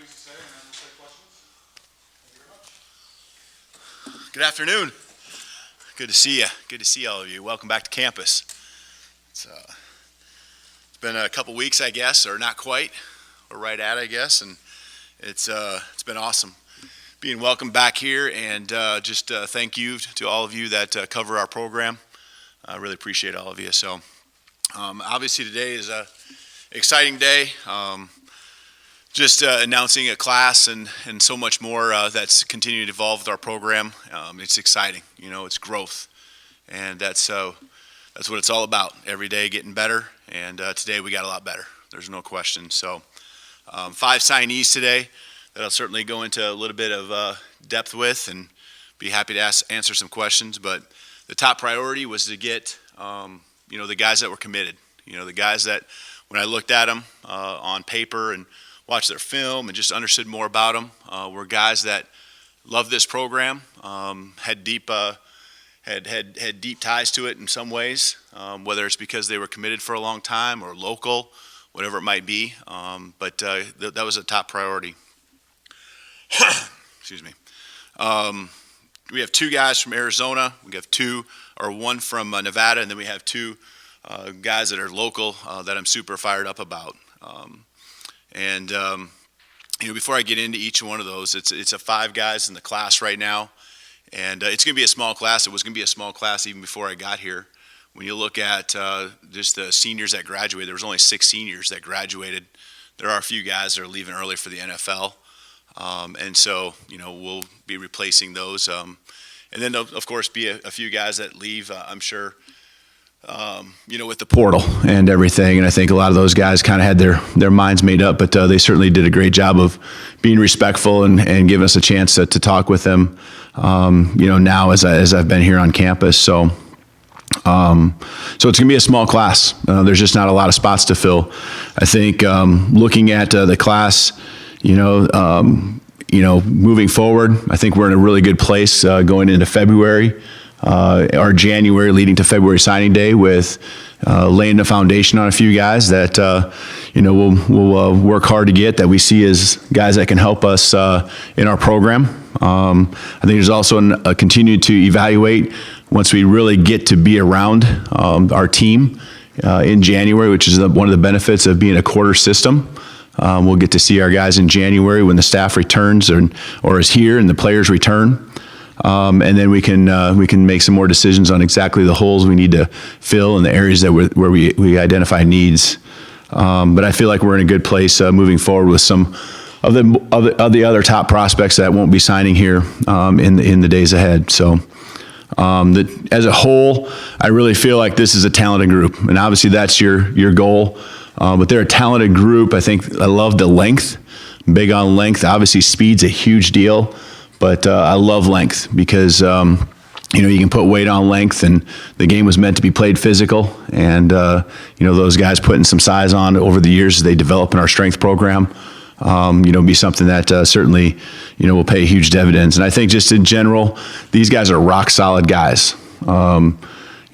things to say, and then we'll take questions. Thank you very much. Good afternoon. Good to see you. Good to see all of you. Welcome back to campus. It's been a couple weeks, I guess, or not quite. We're right at it, I guess, and it's been awesome being welcomed back here, and just thank you to all of you that cover our program. I really appreciate all of you. So obviously today is a exciting day. Just announcing a class and so much more that's continuing to evolve with our program. It's exciting, you know, it's growth, and that's what it's all about. Every day getting better, and today we got a lot better. There's no question. So 5 signees today that I'll certainly go into a little bit of depth with and be happy to answer some questions. But the top priority was to get you know, the guys that were committed. You know, the guys that when I looked at them on paper and watched their film and just understood more about them, were guys that loved this program, had deep ties to it in some ways, whether it's because they were committed for a long time or local, whatever it might be. But that was a top priority. Excuse me. We have 2 guys from Arizona. We have 1 from Nevada, and then we have 2 guys that are local that I'm super fired up about. You know, before I get into each one of those, it's a 5 guys in the class right now, and it's going to be a small class. It was going to be a small class even before I got here. When you look at just the seniors that graduated, there was only 6 seniors that graduated. There are a few guys that are leaving early for the NFL, and so you know we'll be replacing those. And then there'll, of course, be a few guys that leave, I'm sure. You know, with the portal and everything, and I think a lot of those guys kind of had their minds made up, but they certainly did a great job of being respectful and giving us a chance to talk with them. You know, now as I've been here on campus, so it's gonna be a small class. There's just not a lot of spots to fill. I think looking at the class, you know, moving forward, I think we're in a really good place going into February. Our January leading to February signing day with laying the foundation on a few guys that, you know, we'll work hard to get, that we see as guys that can help us in our program. I think there's also a continue to evaluate once we really get to be around our team in January, which is one of the benefits of being a quarter system. We'll get to see our guys in January when the staff returns or is here and the players return. And then we can make some more decisions on exactly the holes we need to fill in the areas that where we identify needs. But I feel like we're in a good place moving forward with some of the other top prospects that won't be signing here in the days ahead. So as a whole, I really feel like this is a talented group, and obviously that's your goal. But they're a talented group. I think I love the length. I'm big on length. Obviously, speed's a huge deal. But I love length because, you know, you can put weight on length, and the game was meant to be played physical. And, you know, those guys putting some size on over the years as they develop in our strength program, you know, be something that certainly, you know, will pay huge dividends. And I think just in general, these guys are rock solid guys. You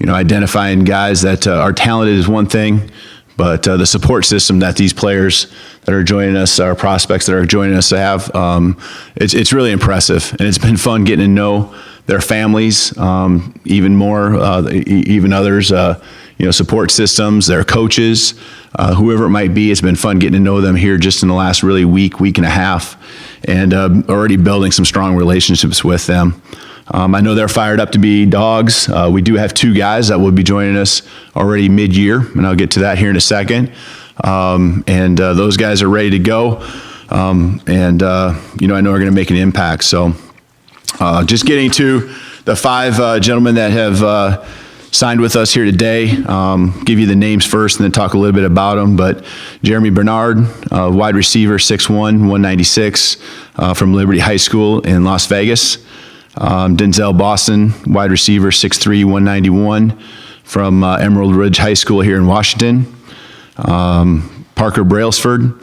know, identifying guys that are talented is one thing, but the support system that these players that are joining us, our prospects that are joining us have, it's really impressive. And it's been fun getting to know their families, even more, even others, you know, support systems, their coaches, whoever it might be. It's been fun getting to know them here just in the last really week and a half, and already building some strong relationships with them. I know they're fired up to be dogs. We do have 2 guys that will be joining us already mid-year, and I'll get to that here in a second. Those guys are ready to go, you know, I know we're going to make an impact. So just getting to the 5 gentlemen that have signed with us here today. Give you the names first and then talk a little bit about them. But Jeremy Bernard, wide receiver, 6'1", 196, from Liberty High School in Las Vegas. Denzel Boston, wide receiver, 6'3", 191, from Emerald Ridge High School here in Washington. Parker Brailsford,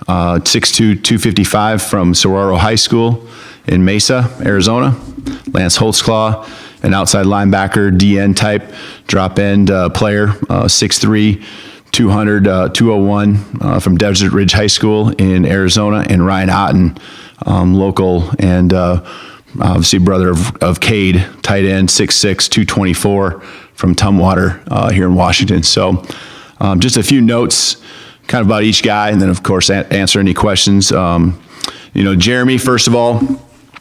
6'2", 255, from Saguaro High School in Mesa, Arizona. Lance Holtzclaw, an outside linebacker, DN type, drop end player, 6'3", 201 from Desert Ridge High School in Arizona, and Ryan Otton, local, and obviously brother of Cade, tight end, 6'6", 224 from Tumwater here in Washington. So just a few notes kind of about each guy, and then of course answer any questions. Jeremy, first of all,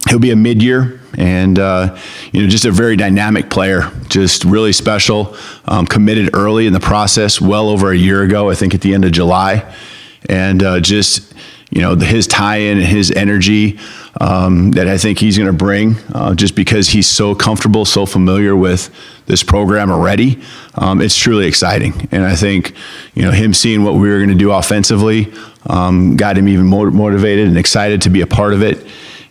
he'll be a mid-year, and just a very dynamic player, just really special, committed early in the process, well over a year ago, I think at the end of July, and his tie-in and his energy that I think he's going to bring, just because he's so comfortable, so familiar with this program already. It's truly exciting, and I think him seeing what we were going to do offensively got him even more motivated and excited to be a part of it.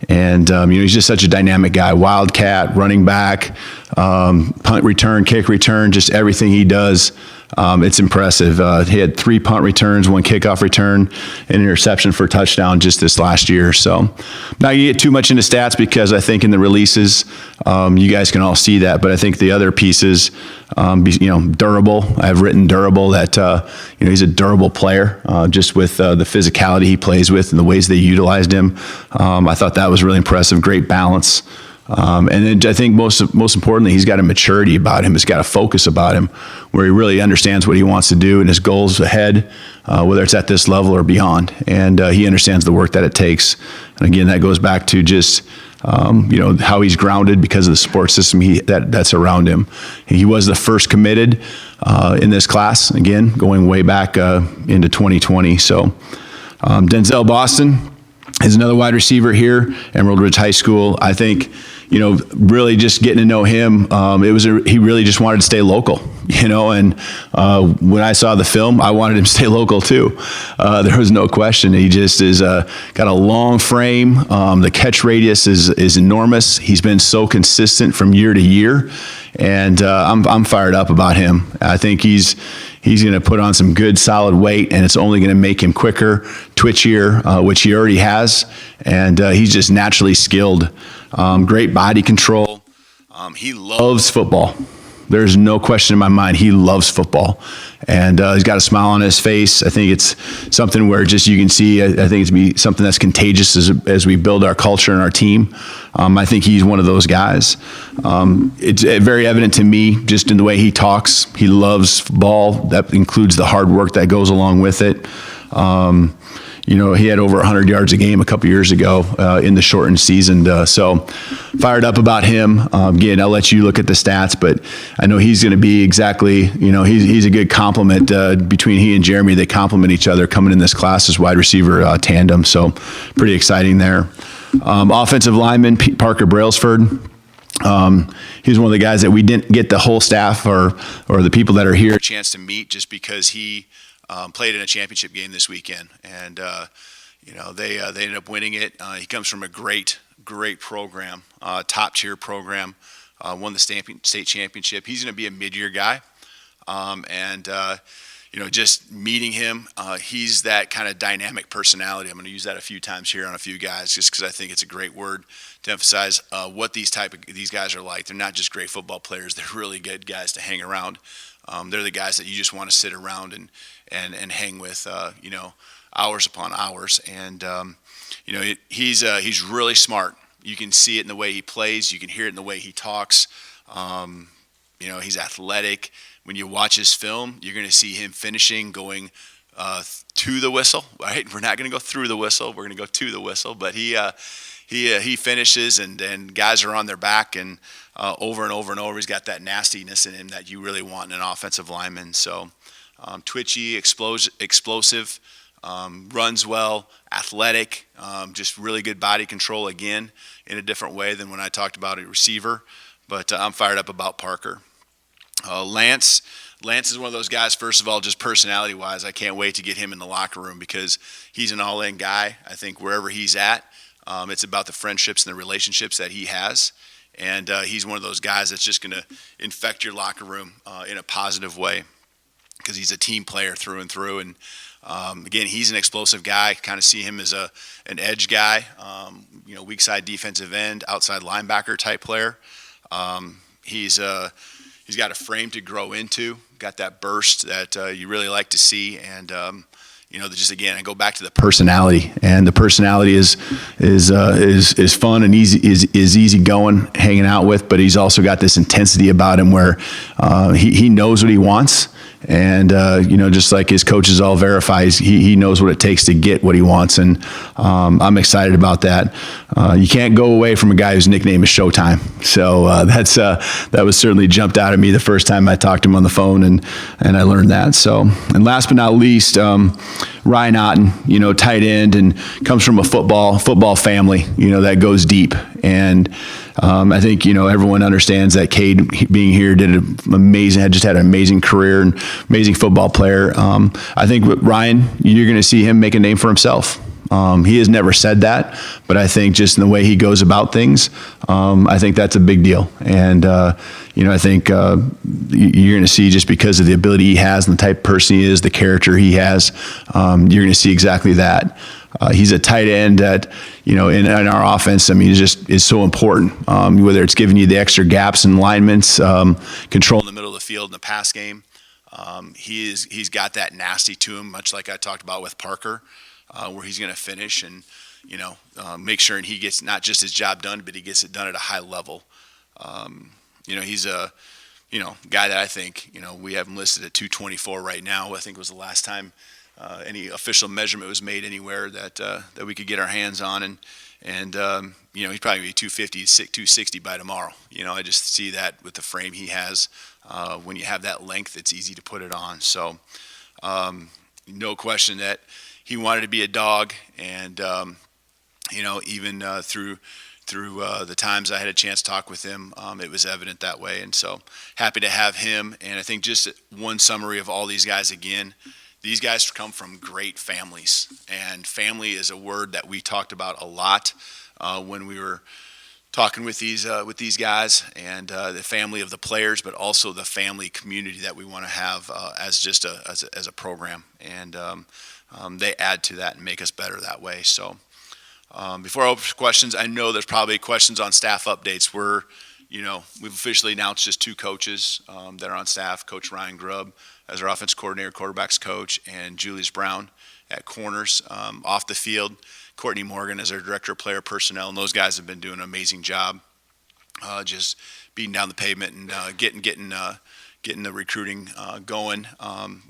And he's just such a dynamic guy, wildcat, running back, punt return, kick return, just everything he does. It's impressive. He had 3 punt returns, 1 kickoff return, an interception for a touchdown just this last year. So not going to get too much into stats, because I think in the releases, you guys can all see that. But I think the other pieces, durable. I've written durable, that he's a durable player, just with the physicality he plays with and the ways they utilized him. I thought that was really impressive. Great balance. And then I think most importantly, he's got a maturity about him. He's got a focus about him, where he really understands what he wants to do and his goals ahead, whether it's at this level or beyond. And he understands the work that it takes. And again, that goes back to just how he's grounded because of the support system that's around him. He was the first committed in this class, again, going way back into 2020. So Denzel Boston is another wide receiver here, Emerald Ridge High School. I think, really just getting to know him, he really just wanted to stay local, and when I saw the film, I wanted him to stay local too. There was no question. He just is got a long frame. The catch radius is enormous. He's been so consistent from year to year, and I'm fired up about him. I think he's going to put on some good solid weight, and it's only going to make him quicker, twitchier, which he already has, and he's just naturally skilled. Great body control. He loves football. There's no question in my mind. He loves football, and he's got a smile on his face. I think it's something where just you can see. I think it's be something that's contagious as we build our culture and our team. I think he's one of those guys. It's very evident to me just in the way he talks. He loves ball. That includes the hard work that goes along with it. He had over 100 yards a game a couple years ago in the shortened season. So fired up about him. Again, I'll let you look at the stats, but I know he's going to be exactly, he's a good complement between he and Jeremy. They complement each other coming in this class as wide receiver tandem. So pretty exciting there. Offensive lineman, Parker Brailsford. He's one of the guys that we didn't get the whole staff or the people that are here a chance to meet, just because he played in a championship game this weekend, and they ended up winning it. He comes from a great program, top tier program. Won the state championship. He's going to be a mid-year guy, just meeting him, he's that kind of dynamic personality. I'm going to use that a few times here on a few guys, just because I think it's a great word to emphasize what these guys are like. They're not just great football players; they're really good guys to hang around. They're the guys that you just want to sit around and hang with, hours upon hours. And he's really smart. You can see it in the way he plays. You can hear it in the way he talks. He's athletic. When you watch his film, you're going to see him finishing, going to the whistle. Right? We're not going to go through the whistle. We're going to go to the whistle. But he finishes, and guys are on their back, and over and over and over. He's got that nastiness in him that you really want in an offensive lineman. So twitchy, explosive, runs well, athletic, just really good body control, again, in a different way than when I talked about a receiver. But I'm fired up about Parker. Lance is one of those guys, first of all, just personality-wise. I can't wait to get him in the locker room, because he's an all-in guy. I think wherever he's at, it's about the friendships and the relationships that he has. And he's one of those guys that's just going to infect your locker room in a positive way, because he's a team player through and through. And again, he's an explosive guy. Kind of see him as an edge guy, weak side defensive end, outside linebacker type player. He's got a frame to grow into, got that burst that you really like to see, and just again, I go back to the personality, and the personality is fun and is easy going, hanging out with, but he's also got this intensity about him where he knows what he wants. And, just like his coaches all verify, he knows what it takes to get what he wants. And I'm excited about that. You can't go away from a guy whose nickname is Showtime. So that was certainly jumped out at me the first time I talked to him on the phone, and I learned that. So, and last but not least, Ryan Otton, tight end, and comes from a football family, that goes deep. And I think, everyone understands that Cade being here had an amazing career and amazing football player. I think with Ryan, you're going to see him make a name for himself. He has never said that, but I think just in the way he goes about things, I think that's a big deal. And, I think you're going to see, just because of the ability he has and the type of person he is, the character he has, you're going to see exactly that. He's a tight end that, in our offense, is so important. Whether it's giving you the extra gaps and alignments, control in the middle of the field in the pass game. He's got that nasty to him, much like I talked about with Parker, where he's going to finish and, make sure he gets not just his job done, but he gets it done at a high level. He's a, guy that I think, we have him listed at 224 right now. I think was the last time any official measurement was made anywhere that we could get our hands on, and he'd probably be 250, 260 by tomorrow. I just see that with the frame he has. When you have that length, it's easy to put it on. So, no question that he wanted to be a dog, and even through the times I had a chance to talk with him, it was evident that way. And so happy to have him. And I think just one summary of all these guys again. These guys come from great families, and family is a word that we talked about a lot when we were talking with these guys, and the family of the players, but also the family community that we want to have as a program, and they add to that and make us better that way. So before I open for questions, I know there's probably questions on staff updates. We've officially announced just 2 coaches that are on staff: Coach Ryan Grubb as our offense coordinator, quarterbacks coach, and Julius Brown at corners. Off the field, Courtney Morgan as our director of player personnel, and those guys have been doing an amazing job, just beating down the pavement and getting the recruiting going.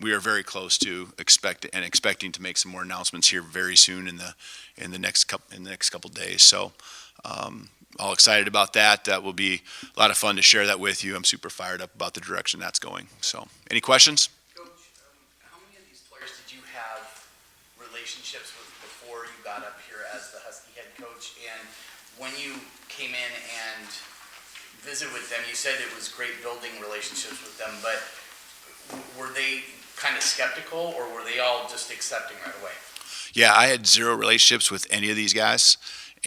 We are very close to expecting to make some more announcements here very soon in the next couple days. So. All excited about that. That will be a lot of fun to share that with you. I'm super fired up about the direction that's going. So, any questions? Coach, how many of these players did you have relationships with before you got up here as the Husky head coach? And when you came in and visited with them, you said it was great building relationships with them, but were they kind of skeptical, or were they all just accepting right away? Yeah, I had zero relationships with any of these guys.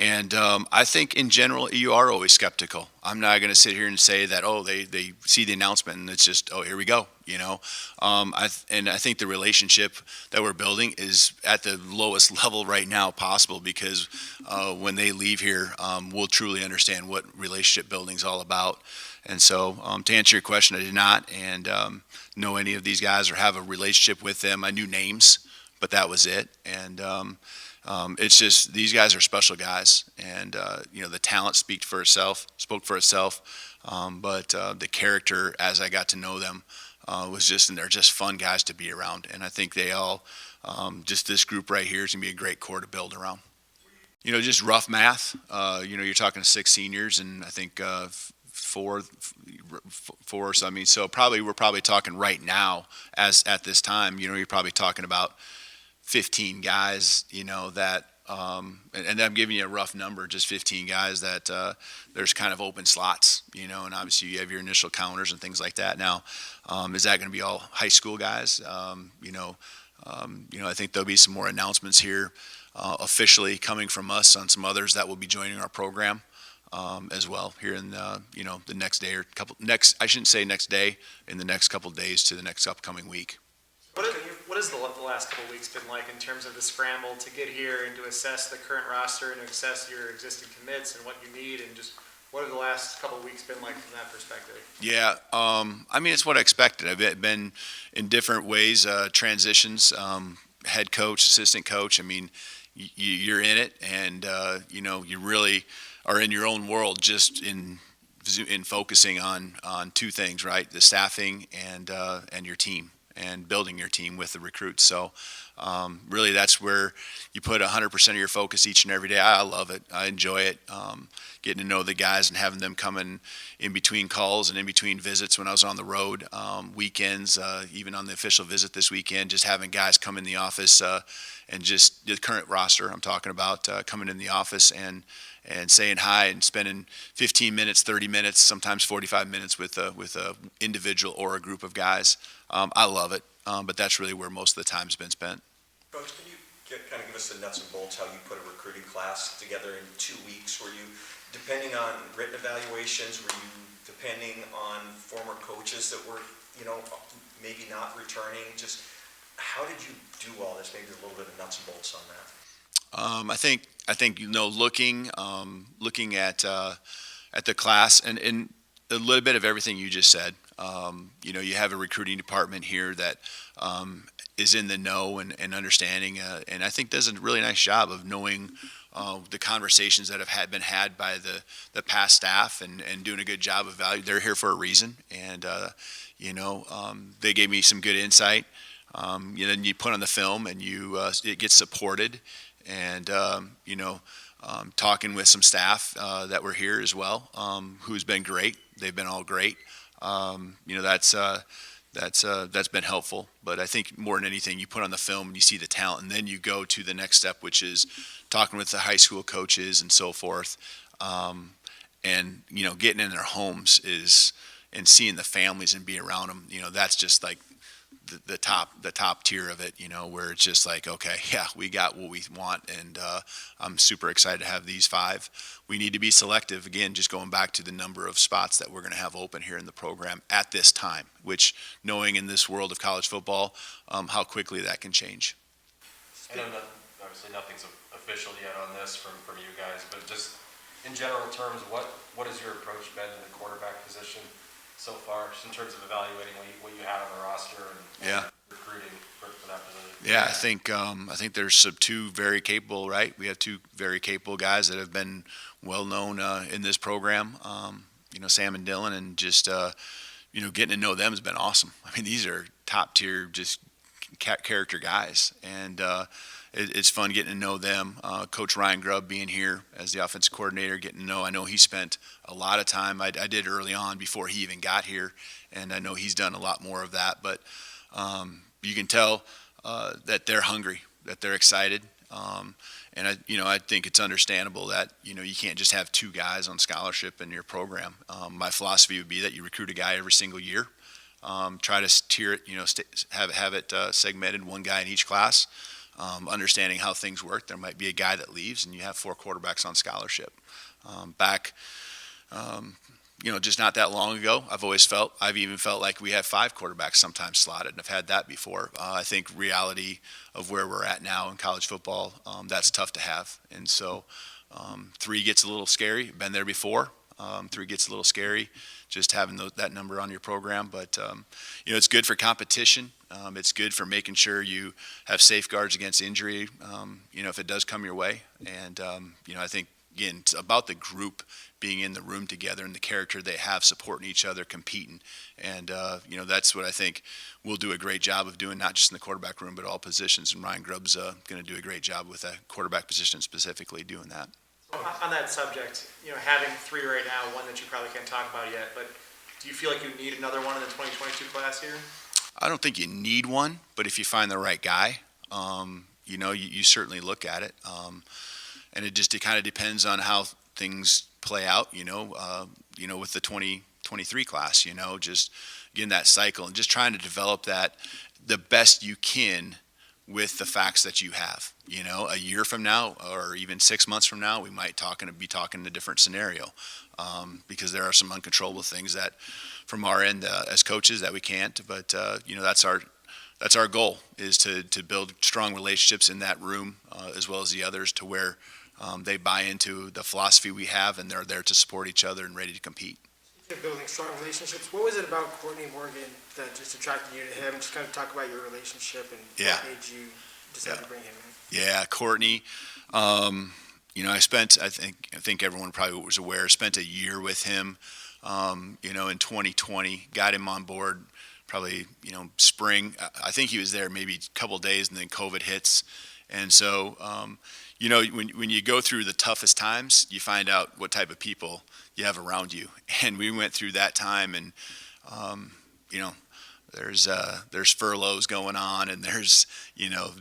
And I think in general, you are always skeptical. I'm not going to sit here and say that, they see the announcement and it's just, here we go, I think the relationship that we're building is at the lowest level right now possible, because when they leave here, we'll truly understand what relationship building is all about. And so to answer your question, I did not know any of these guys or have a relationship with them. I knew names, but that was it. And it's just, these guys are special guys, and the talent spoke for itself. But the character, as I got to know them, and they're just fun guys to be around. And I think they all, just this group right here is gonna be a great core to build around. Just rough math. You're talking 6 seniors, and I think 4 or so. So we're probably talking right now, as at this time, you're probably talking about 15 guys, that, and I'm giving you a rough number, just 15 guys that there's kind of open slots, and obviously you have your initial counters and things like that. Now, is that going to be all high school guys? I think there'll be some more announcements here officially coming from us on some others that will be joining our program as well here in the next day or I shouldn't say next day, in the next couple days to the next upcoming week. What has the last couple of weeks been like in terms of the scramble to get here and to assess the current roster and to assess your existing commits and what you need, and just What have the last couple of weeks been like from that perspective? Yeah, I mean, it's what I expected. I've been in different ways, transitions, head coach, assistant coach. I mean, you're in it, and you really are in your own world, just in focusing on two things, right? The staffing and your team, and building your team with the recruits. So really, that's where you put 100% of your focus each and every day. I love it. I enjoy it. Getting to know the guys and having them come in between calls and in between visits when I was on the road, weekends, even on the official visit this weekend, just having guys come in the office and just the current roster I'm talking about, coming in the office and saying hi and spending 15 minutes, 30 minutes, sometimes 45 minutes with a individual or a group of guys. I love it, but that's really where most of the time's been spent. Coach, can you kind of give us the nuts and bolts how you put a recruiting class together in 2 weeks? Were you depending on written evaluations? Were you depending on former coaches that were, maybe not returning? Just how did you do all this? Maybe a little bit of nuts and bolts on that. I think looking at the class and a little bit of everything you just said. You have a recruiting department here that is in the know and understanding, and I think does a really nice job of knowing the conversations that have been had by the past staff and doing a good job of value. They're here for a reason, and they gave me some good insight. Then you put on the film and it gets supported, and talking with some staff that were here as well, who's been great. They've been all great. That's been helpful. But I think more than anything, you put on the film and you see the talent, and then you go to the next step, which is talking with the high school coaches and so forth, and getting in their homes and seeing the families and being around them. That's just like the top tier of it, where it's just like, okay, yeah, we got what we want, and I'm super excited to have these 5. We need to be selective, again, just going back to the number of spots that we're going to have open here in the program at this time, which, knowing in this world of college football, how quickly that can change. I know obviously nothing's official yet on this from you guys, but just in general terms, what has your approach been to the quarterback position so far, just in terms of evaluating what you have on the roster and recruiting for that position? Yeah, I think there's 2 very capable, right? We have 2 very capable guys that have been well known in this program. Sam and Dylan, and just getting to know them has been awesome. I mean, these are top tier, just character guys, and it's fun getting to know them. Coach Ryan Grubb being here as the offensive coordinator, getting to know. I know he spent a lot of time. I did early on before he even got here, and I know he's done a lot more of that. But you can tell that they're hungry, that they're excited, and I think it's understandable that you can't just have 2 guys on scholarship in your program. My philosophy would be that you recruit a guy every single year. Try to tier it, have it segmented, 1 guy in each class. Understanding how things work, there might be a guy that leaves, and you have 4 quarterbacks on scholarship. Just not that long ago, I've even felt like we have 5 quarterbacks sometimes slotted, and I've had that before. I think reality of where we're at now in college football, that's tough to have, and so 3 gets a little scary. Been there before. 3 gets a little scary, just having that number on your program. But it's good for competition. It's good for making sure you have safeguards against injury, if it does come your way. And I think, again, it's about the group being in the room together and the character they have, supporting each other, competing. And that's what I think we'll do a great job of doing, not just in the quarterback room, but all positions. And Ryan Grubb's going to do a great job with that quarterback position specifically doing that. On that subject, having 3 right now, one that you probably can't talk about yet, but do you feel like you need another one in the 2022 class here? I don't think you need one, but if you find the right guy, you certainly look at it. And it kind of depends on how things play out, with the 2023 class, just getting that cycle and just trying to develop that the best you can with the facts that you have. A year from now or even 6 months from now, we might be talking a different scenario, because there are some uncontrollable things that from our end as coaches that we can't. But that's our goal, is to build strong relationships in that room as well as the others, to where they buy into the philosophy we have, and they're there to support each other and ready to compete. You're building strong relationships. What was it about Courtney Morgan that just attracted you to him? Just kind of talk about your relationship and what made you decide to bring him in. Yeah, Courtney. I think everyone probably was aware. Spent a year with him. In 2020, got him on board. Probably spring. I think he was there maybe a couple of days, and then COVID hits. And so, when you go through the toughest times, you find out what type of people you have around you. And we went through that time, and there's furloughs going on, and there's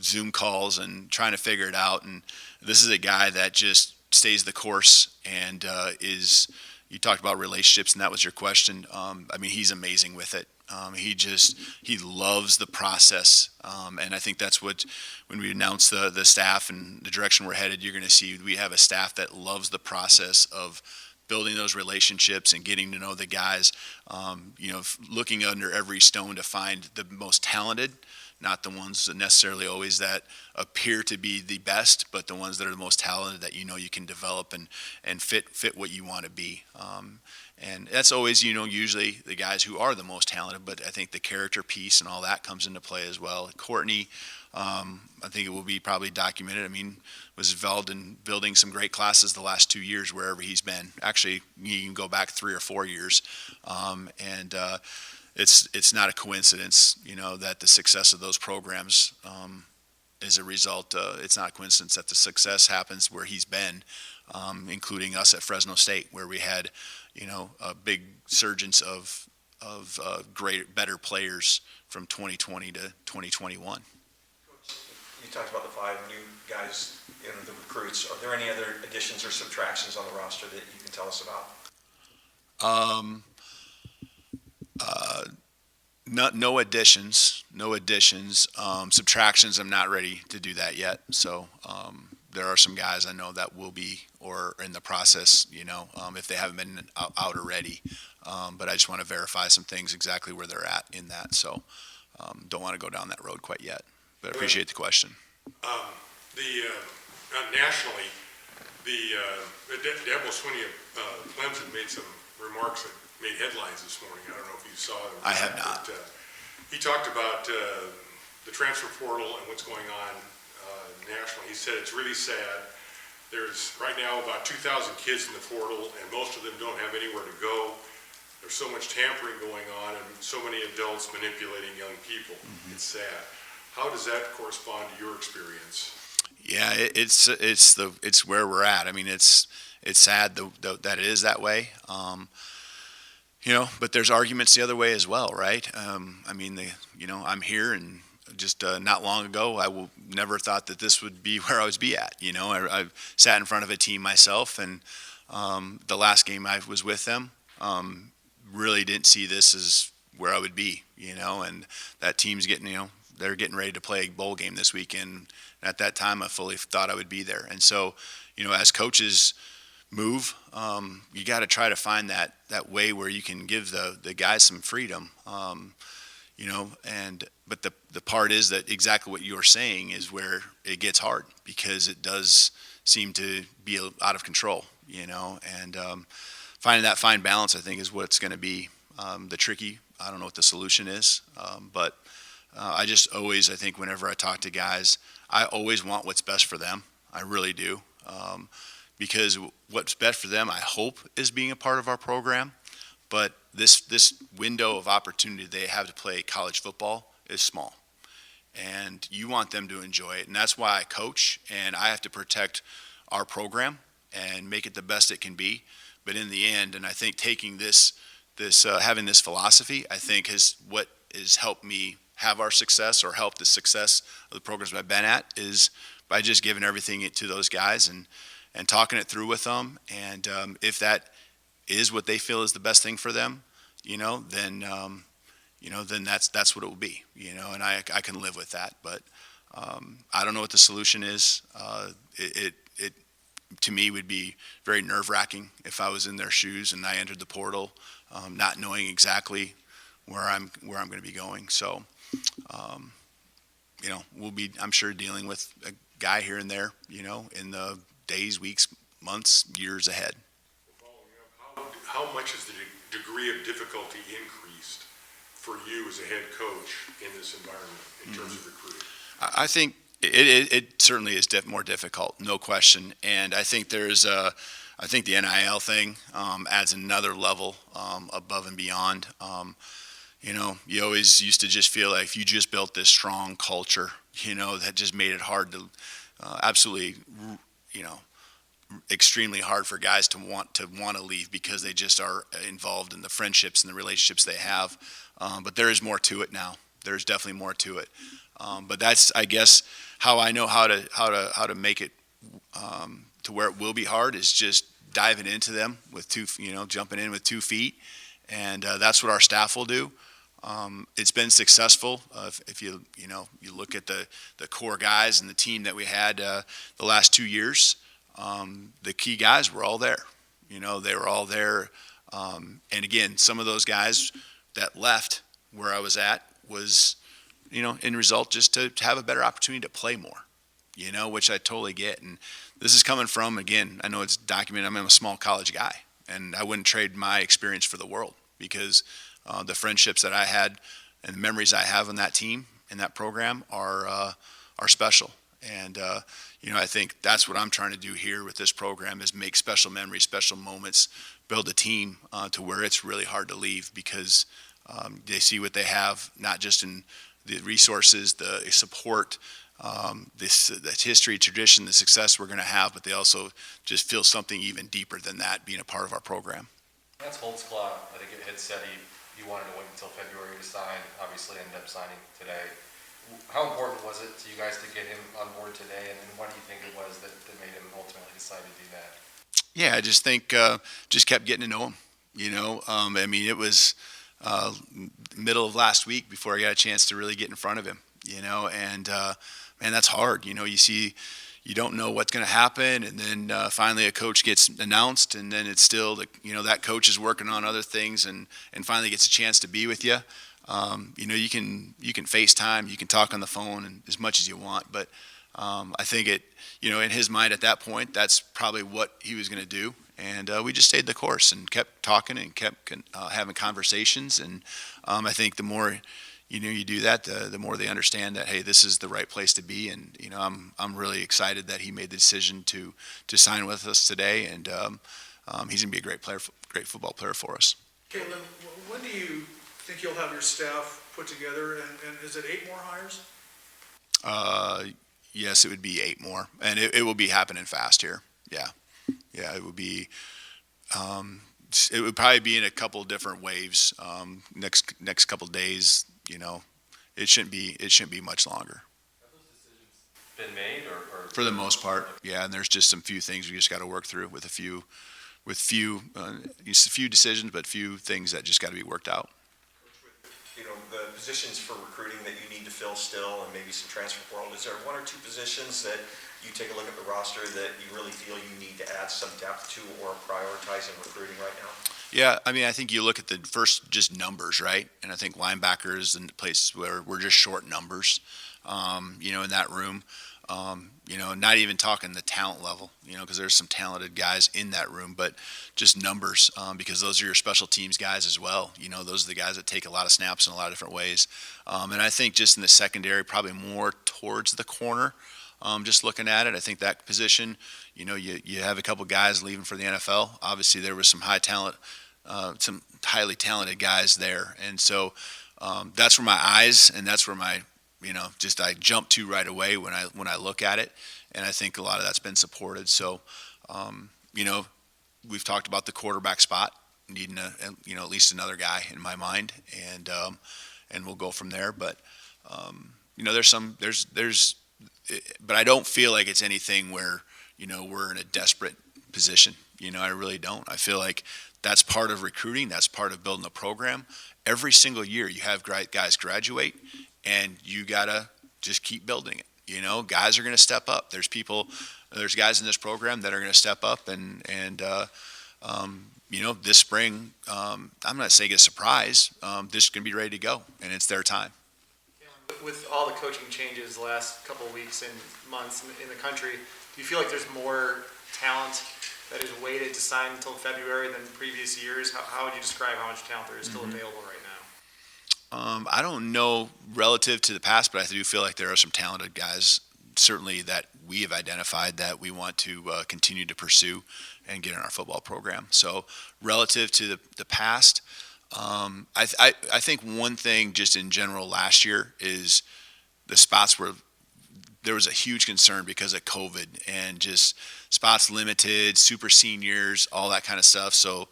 Zoom calls and trying to figure it out. And this is a guy that just stays the course and is. You talked about relationships, and that was your question. He's amazing with it. He loves the process, and I think that's what, when we announce the staff and the direction we're headed, you're going to see we have a staff that loves the process of building those relationships and getting to know the guys, looking under every stone to find the most talented, not the ones that necessarily always that appear to be the best, but the ones that are the most talented that you can develop and fit what you want to be. And that's always, usually the guys who are the most talented, but I think the character piece and all that comes into play as well. Courtney, I think it will be probably documented. Was involved in building some great classes the last 2 years wherever he's been. Actually, you can go back 3 or 4 years. It's not a coincidence, that the success of those programs is a result. It's not a coincidence that the success happens where he's been, including us at Fresno State, where we had, a big surgence of better players from 2020 to 2021. You talked about the 5 new guys in the recruits. Are there any other additions or subtractions on the roster that you can tell us about? No additions. Subtractions, I'm not ready to do that yet. So there are some guys I know that will be or in the process, if they haven't been out already. But I just want to verify some things exactly where they're at in that. So don't want to go down that road quite yet. But I appreciate the question. Nationally, Dabo Swinney of Clemson made some remarks that made headlines this morning. I don't know if you saw them. I have not. But, he talked about the transfer portal and what's going on nationally. He said it's really sad. There's right now about 2,000 kids in the portal, and most of them don't have anywhere to go. There's so much tampering going on, and so many adults manipulating young people. Mm-hmm. It's sad. How does that correspond to your experience? Yeah, it's where we're at. It's sad that it is that way. But there's arguments the other way as well, right? I'm here, and just not long ago, I never thought that this would be where I would be at. I sat in front of a team myself, and the last game I was with them, really didn't see this as where I would be. And that team's getting, they're getting ready to play a bowl game this weekend. And at that time, I fully thought I would be there. And so, as coaches move, you got to try to find that way where you can give the guys some freedom, but the part is that exactly what you're saying is where it gets hard, because it does seem to be out of control, and finding that fine balance, I think, is what's going to be the tricky. I don't know what the solution is, but I just always, I think whenever I talk to guys, I always want what's best for them. I really do. Because what's best for them, I hope, is being a part of our program. But this window of opportunity they have to play college football is small. And you want them to enjoy it. And that's why I coach, and I have to protect our program and make it the best it can be. But in the end, and I think taking this having this philosophy, I think is what has helped me have our success, or help the success of the programs I've been at, is by just giving everything to those guys and talking it through with them. And if that is what they feel is the best thing for them, then that's what it will be, and I can live with that. But I don't know what the solution is. It to me would be very nerve-wracking if I was in their shoes and I entered the portal, not knowing exactly where I'm going to be going. So, we'll be, I'm sure, dealing with a guy here and there, in the days, weeks, months, years ahead. Following up, how much has the degree of difficulty increased for you as a head coach in this environment in terms of recruiting? I think it certainly is more difficult, no question. And I think I think the NIL thing adds another level above and beyond. You always used to just feel like if you just built this strong culture, that just made it hard to absolutely, extremely hard for guys to want to leave because they just are involved in the friendships and the relationships they have. But there is more to it now. There's definitely more to it. But that's, I guess, how I know how to make it to where it will be hard is just diving into them with jumping in with 2 feet, and that's what our staff will do. It's been successful. If you look at the core guys and the team that we had the last 2 years, the key guys were all there. They were all there. And again, some of those guys that left where I was at was, in result just to have a better opportunity to play more, which I totally get. And this is coming from, again, I know it's documented, I'm a small college guy, and I wouldn't trade my experience for the world because the friendships that I had and the memories I have on that team and that program are special. And, I think that's what I'm trying to do here with this program is make special memories, special moments, build a team to where it's really hard to leave because they see what they have, not just in the resources, the support, this history, tradition, the success we're going to have, but they also just feel something even deeper than that being a part of our program. That's Holtzclaw. I think it had said he wanted to wait until February to sign. Obviously ended up signing today. How important was it to you guys to get him on board today, and what do you think it was that made him ultimately decide to do that? Yeah, I just think just kept getting to know him. It was middle of last week before I got a chance to really get in front of him. And man, that's hard. You don't know what's going to happen, and then finally a coach gets announced, and then it's still that coach is working on other things, and finally gets a chance to be with you. You can FaceTime, you can talk on the phone and as much as you want, but I think in his mind at that point, that's probably what he was going to do. And we just stayed the course and kept talking and kept having conversations. And I think the more you do that, the more they understand that, hey, this is the right place to be. And I'm really excited that he made the decision to sign with us today. And he's going to be a great football player for us. Kalen, when do you think you'll have your staff put together, and is it 8 more hires? Yes, it would be 8 more, and it will be happening fast here. Yeah, it would be. It would probably be in a couple different waves. Next couple of days, it shouldn't be much longer. Have those decisions been made, or for the most part, yeah. And there's just some few things we just got to work through with a few decisions, but few things that just got to be worked out. The positions for recruiting that you need to fill still, and maybe some transfer portal, is there 1 or 2 positions that you take a look at the roster that you really feel you need to add some depth to or prioritize in recruiting right now? Yeah, I think you look at the first just numbers, right? And I think linebackers and places where we're just short numbers, in that room. Not even talking the talent level, because there's some talented guys in that room, but just numbers, because those are your special teams guys as well. Those are the guys that take a lot of snaps in a lot of different ways. And I think just in the secondary, probably more towards the corner, just looking at it. I think that position, you have a couple guys leaving for the NFL. Obviously, there was some some highly talented guys there. And so that's where my eyes and that's where my I jump to right away when I look at it, and I think a lot of that's been supported. So, we've talked about the quarterback spot needing at least another guy in my mind, and we'll go from there. But but I don't feel like it's anything where we're in a desperate position. I really don't. I feel like that's part of recruiting. That's part of building a program. Every single year, you have guys graduate. And you gotta just keep building it. Guys are going to step up. There's guys in this program that are going to step up, and this spring, I'm not saying a surprise. This is going to be ready to go, and it's their time. With all the coaching changes the last couple of weeks and months in the country, do you feel like there's more talent that is waited to sign until February than previous years? How would you describe how much talent there is still available right now? I don't know relative to the past, but I do feel like there are some talented guys, certainly that we have identified that we want to continue to pursue and get in our football program. So relative to the past, I think one thing just in general last year is the spots were, there was a huge concern because of COVID and just spots limited, super seniors, all that kind of stuff. So,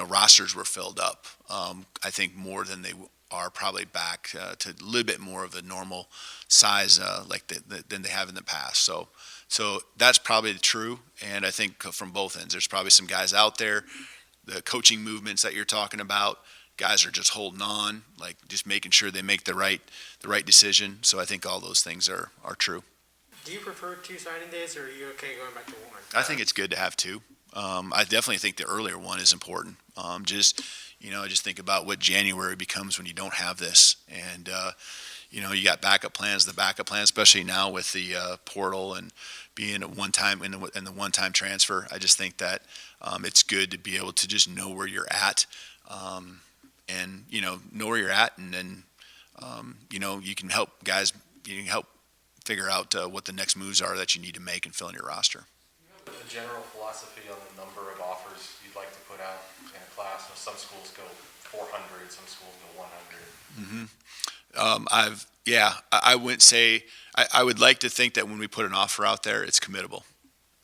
rosters were filled up. I think more than they are probably back to a little bit more of the normal size than they have in the past. So that's probably true. And I think from both ends, there's probably some guys out there, the coaching movements that you're talking about, guys are just holding on, like just making sure they make the right decision. So I think all those things are true. Do you prefer 2 signing days, or are you okay going back to 1? I think it's good to have 2. I definitely think the earlier one is important. I just think about what January becomes when you don't have this. And, you got backup plans, especially now with the portal and being a one-time in the one-time transfer. I just think that it's good to be able to just know where you're at. And know where you're at, and then you can help guys. You can help figure out what the next moves are that you need to make and fill in your roster. The general philosophy on the number of offers you'd like to put out in a class. Some schools go 400, some schools go 100. I wouldn't say. I would like to think that when we put an offer out there, it's committable,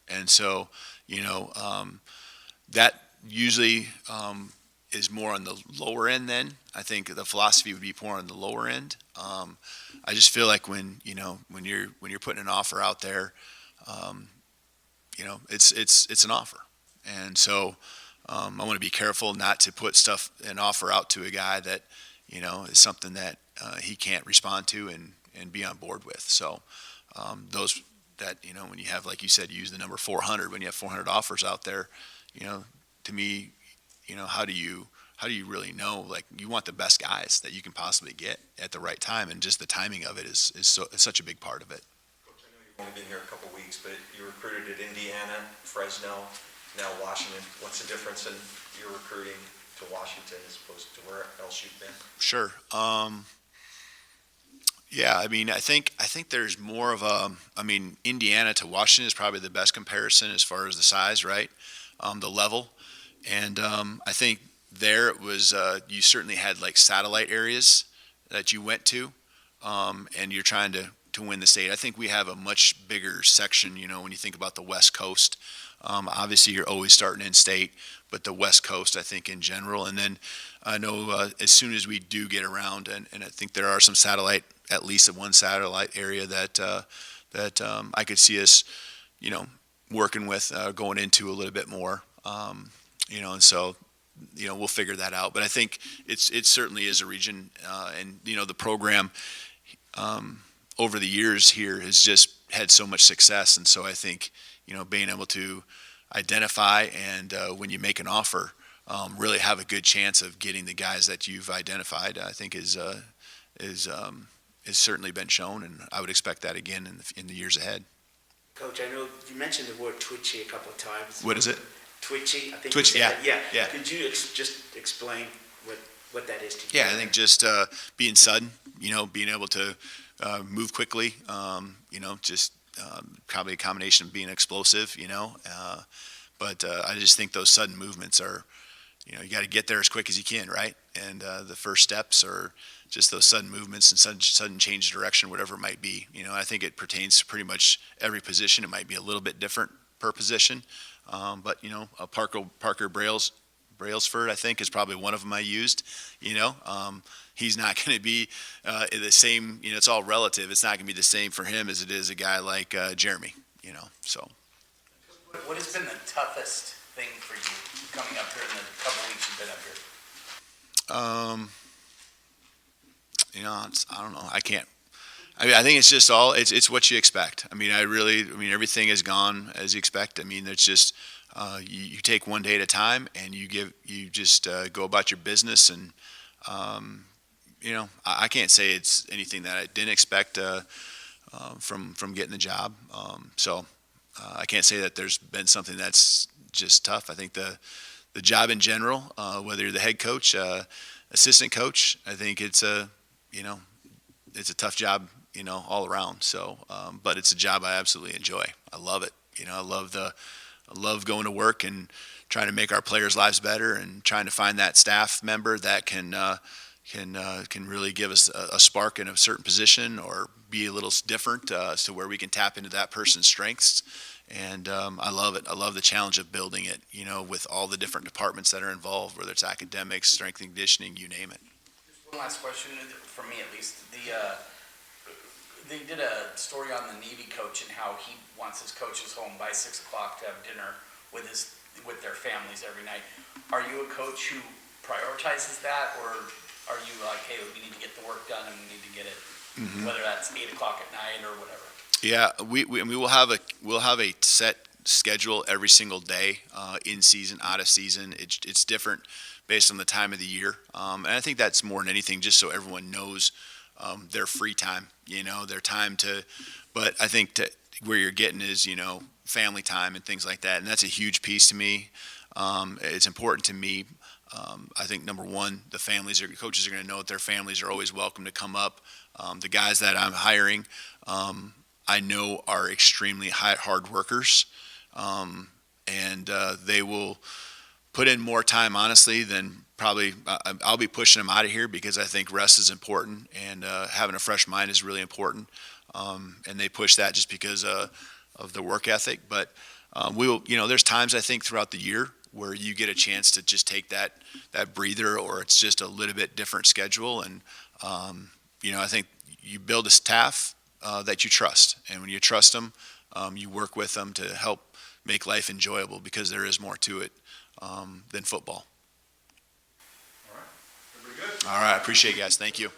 and so that usually. Is more on the lower end then. I think the philosophy would be more on the lower end. I just feel like when you're putting an offer out there, it's an offer. And so I want to be careful not to put an offer out to a guy that, is something that he can't respond to and be on board with. So those that, when you have, like you said, you use the number 400, when you have 400 offers out there, to me, how do you really know? Like, you want the best guys that you can possibly get at the right time, and just the timing of it is such a big part of it. Coach, I know you've only been here a couple weeks, but you recruited at Indiana, Fresno, now Washington. What's the difference in your recruiting to Washington as opposed to where else you've been? Sure. I think there's more of Indiana to Washington is probably the best comparison as far as the size, right? The level. And I think there it was, you certainly had like satellite areas that you went to, and you're trying to win the state. I think we have a much bigger section, when you think about the West Coast. Obviously, you're always starting in state, but the West Coast, I think, in general. And then I know as soon as we do get around, and I think there are some at least one satellite area that I could see us, working with, going into a little bit more. And so, we'll figure that out. But I think it certainly is a region, and the program over the years here has just had so much success, and so I think being able to identify and when you make an offer, really have a good chance of getting the guys that you've identified, I think is certainly been shown, and I would expect that again in the years ahead. Coach, I know you mentioned the word twitchy a couple of times. What is it? Twitchy, I think. Twitchy, you said yeah. that. Yeah. Could you just explain what that is to you? Yeah, I think just being sudden, being able to move quickly, probably a combination of being explosive, but I just think those sudden movements are, you got to get there as quick as you can, right? And the first steps are just those sudden movements and sudden change of direction, whatever it might be. I think it pertains to pretty much every position. It might be a little bit different per position, but a Parker Brailsford, I think, is probably one of them I used. He's not going to be the same. It's all relative. It's not going to be the same for him as it is a guy like Jeremy. So. What has been the toughest thing for you coming up here in the couple weeks you've been up here? I don't know. I can't. I think it's just it's what you expect. Everything has gone as you expect. It's just you take one day at a time, and you just go about your business, and I can't say it's anything that I didn't expect from getting the job. So I can't say that there's been something that's just tough. I think the job in general, whether you're the head coach, assistant coach, I think it's a tough job, all around. So, but it's a job I absolutely enjoy. I love it. I love going to work and trying to make our players' lives better and trying to find that staff member that can really give us a spark in a certain position or be a little different to where we can tap into that person's strengths. And I love it. I love the challenge of building it, with all the different departments that are involved, whether it's academics, strength and conditioning, you name it. Just one last question, for me at least. They did a story on the Navy coach and how he wants his coaches home by 6 o'clock to have dinner with their families every night. Are you a coach who prioritizes that, or are you like, hey, we need to get the work done and we need to get it, whether that's 8 o'clock at night or whatever? Yeah, we we'll have a set schedule every single day, in season, out of season. It's different based on the time of the year, and I think that's more than anything, just so everyone knows their free time, their time to. But I think where you're getting is family time and things like that, and that's a huge piece to me. It's important to me. I think number one, coaches are going to know that their families are always welcome to come up. The guys that I'm hiring, I know are extremely hard workers, and they will put in more time, honestly, than probably I'll be pushing them out of here, because I think rest is important, and having a fresh mind is really important, and they push that just because of the work ethic. But there's times, I think, throughout the year where you get a chance to just take that breather, or it's just a little bit different schedule, and I think you build a staff that you trust, and when you trust them, you work with them to help make life enjoyable, because there is more to it than football. All right, everybody good? All right, I appreciate you guys. Thank you.